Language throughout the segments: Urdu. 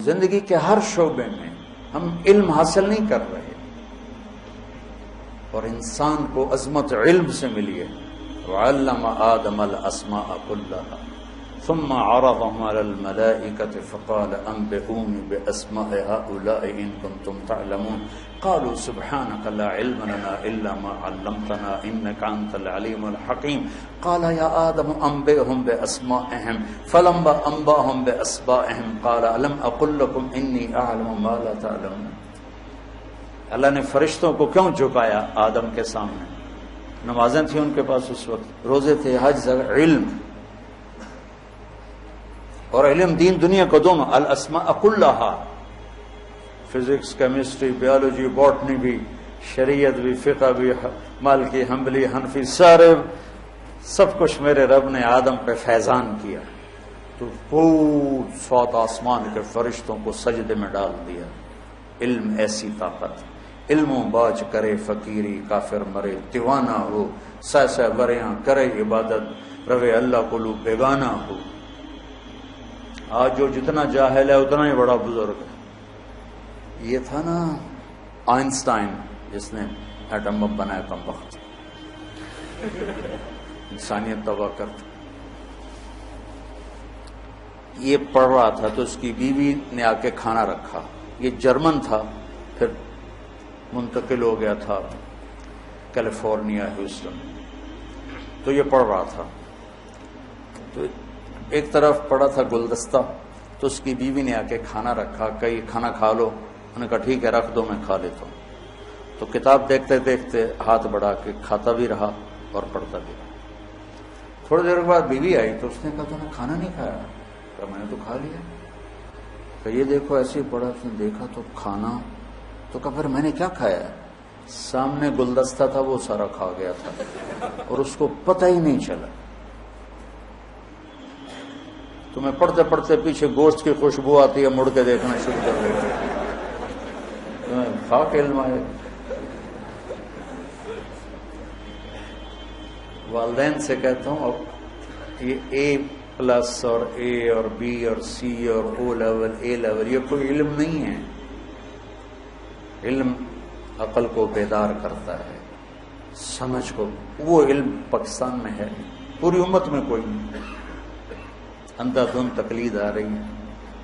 زندگی کے ہر شعبے میں ہم علم حاصل نہیں کر رہے، اور انسان کو عظمت علم سے ملی ہے. وعلم آدم الاسماء كلها ثم عرضهم على الملائكة فقال انبئوني باسماء هؤلاء ان كنتم تعلمون قالوا سبحانك لا علم لنا الا ما علمتنا انك انت العليم الحكيم. قال يا آدم انبئهم باسمائهم فلما انبأهم باسمائهم قال الم اقل لكم اني اعلم ما لا تعلمون. اللہ نے فرشتوں کو کیوں جھکایا آدم کے سامنے؟ نمازیں تھیں ان کے پاس اس وقت، روزے تھے، حج، علم. اور علم دین دنیا کو دونوں، الاسماء کلھا، فزکس، کیمسٹری، بیالوجی، باٹنی بھی، شریعت بھی، فقہ بھی، مالکی، حنبلی، حنفی، سارے سب کچھ میرے رب نے آدم پہ فیضان کیا تو پورے سات آسمان کے فرشتوں کو سجدے میں ڈال دیا. علم ایسی طاقت، علم و باج کرے فقیری، کافر مرے دیوانہ ہو، سہ سہ بریاں کرے عبادت، روے اللہ کو لو بیگانہ ہو. آج جو جتنا جاہل ہے اتنا ہی بڑا بزرگ ہے. یہ تھا نا آئنسٹائن جس نے ایٹم بم بنایا، کم وقت انسانیت تباہ کرتا. یہ پڑھ رہا تھا تو اس کی بیوی نے آ کے کھانا رکھا. یہ جرمن تھا، پھر منتقل ہو گیا تھا کیلیفورنیا، ہیوسٹن. تو یہ پڑھ رہا تھا تو ایک طرف پڑا تھا گلدستہ، تو اس کی بیوی نے آ کے کھانا رکھا کہ یہ کھانا کھا لو. انہوں نے کہا ٹھیک ہے رکھ دو، میں کھا لیتا ہوں. تو کتاب دیکھتے دیکھتے ہاتھ بڑھا کے کھاتا بھی رہا اور پڑھتا بھی رہا. تھوڑی دیر کے بعد بیوی آئی تو اس نے کہا تو نے کھانا نہیں کھایا؟ کہا میں نے تو کھا لیا. کہ یہ دیکھو ایسے ہی پڑا. اس نے دیکھا تو کھانا، تو کہا پھر میں نے کیا کھایا ہے؟ سامنے گلدستہ تھا وہ سارا کھا گیا تھا اور اس کو پتہ ہی نہیں چلا. تمہیں پڑھتے پڑھتے پیچھے گوشت کی خوشبو آتی ہے، مڑ کے دیکھنا شروع کر دیتے، تمہیں خاک علم آئے. والدین سے کہتا ہوں اب یہ اے پلس اور اے اور بی اور سی اور او لیول، اے لیول، یہ کوئی علم نہیں ہے. علم عقل کو بیدار کرتا ہے، سمجھ کو. وہ علم پاکستان میں ہے، پوری امت میں کوئی نہیں. اندھا دھند تقلید آ رہی ہے،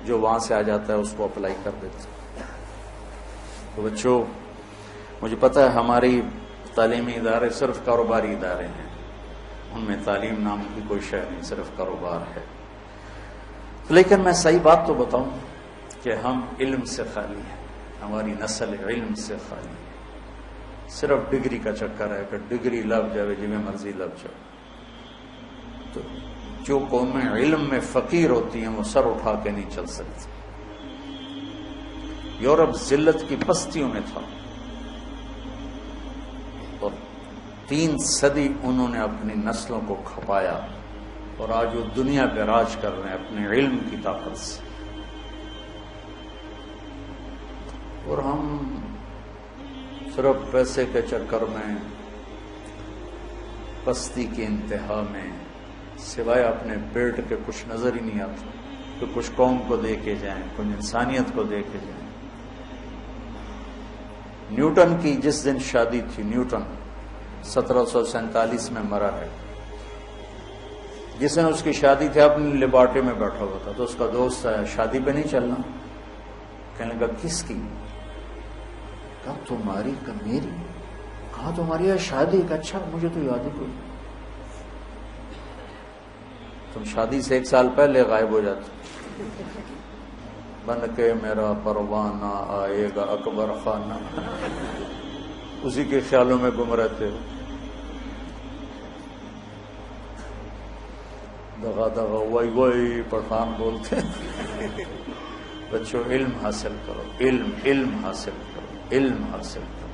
جو وہاں سے آ جاتا ہے اس کو اپلائی کر دیتے. تو بچوں، مجھے پتہ ہے ہماری تعلیمی ادارے صرف کاروباری ادارے ہیں، ان میں تعلیم نام کی کوئی شے نہیں، صرف کاروبار ہے. لیکن میں صحیح بات تو بتاؤں کہ ہم علم سے خالی ہیں، ہماری نسل علم سے خالی ہے. صرف ڈگری کا چکر ہے کہ ڈگری لگ جائے جی میں مرضی لگ جائے. تو جو قومیں علم میں فقیر ہوتی ہیں وہ سر اٹھا کے نہیں چل سکتی. یورپ ذلت کی پستیوں میں تھا اور 3 صدی انہوں نے اپنی نسلوں کو کھپایا، اور آج وہ دنیا پہ راج کر رہے ہیں اپنے علم کی طاقت سے. اور ہم صرف پیسے کے چکر میں، پستی کی انتہا میں، سوائے اپنے پیٹ کے کچھ نظر ہی نہیں آتا کہ کچھ قوم کو دے کے جائیں، کچھ انسانیت کو دے کے جائیں. نیوٹن کی جس دن شادی تھی، نیوٹن 1747 میں مرا ہے، جس دن اس کی شادی تھی اپنی لیبارٹری میں بیٹھا ہوا تھا تو اس کا دوست آیا، شادی پہ نہیں چلنا؟ کہنے لگا کس کی؟ کہا تمہاری. کہ میری؟ کہا تمہاری ہے شادی؟ کہ اچھا مجھے تو یاد ہی کوئی. تم شادی سے 1 سال پہلے غائب ہو جاتے، بن کے میرا پروانہ آئے گا اکبر خانہ، اسی کے خیالوں میں گم رہتے ہو. دغا دغا وئی وئی پٹھان بولتے. بچوں علم حاصل کرو، علم حاصل کرو، علم حاصل کرو.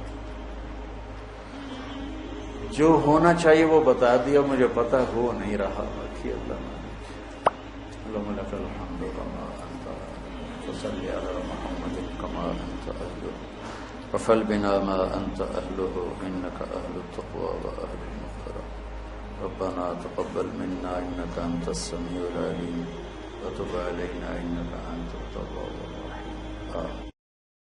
جو ہونا چاہیے وہ بتا دیا، مجھے پتا ہو نہیں رہا، باقی اللہ اللهم لك الحمد كما أنت وصل على محمد كما أنت أهله وفل بنا ما أنت أهله إنك أهل التقوى وأهل المغفرة. ربنا تقبل منا إنك أنت السميع العليم وتب علينا إنك أنت التواب الرحيم.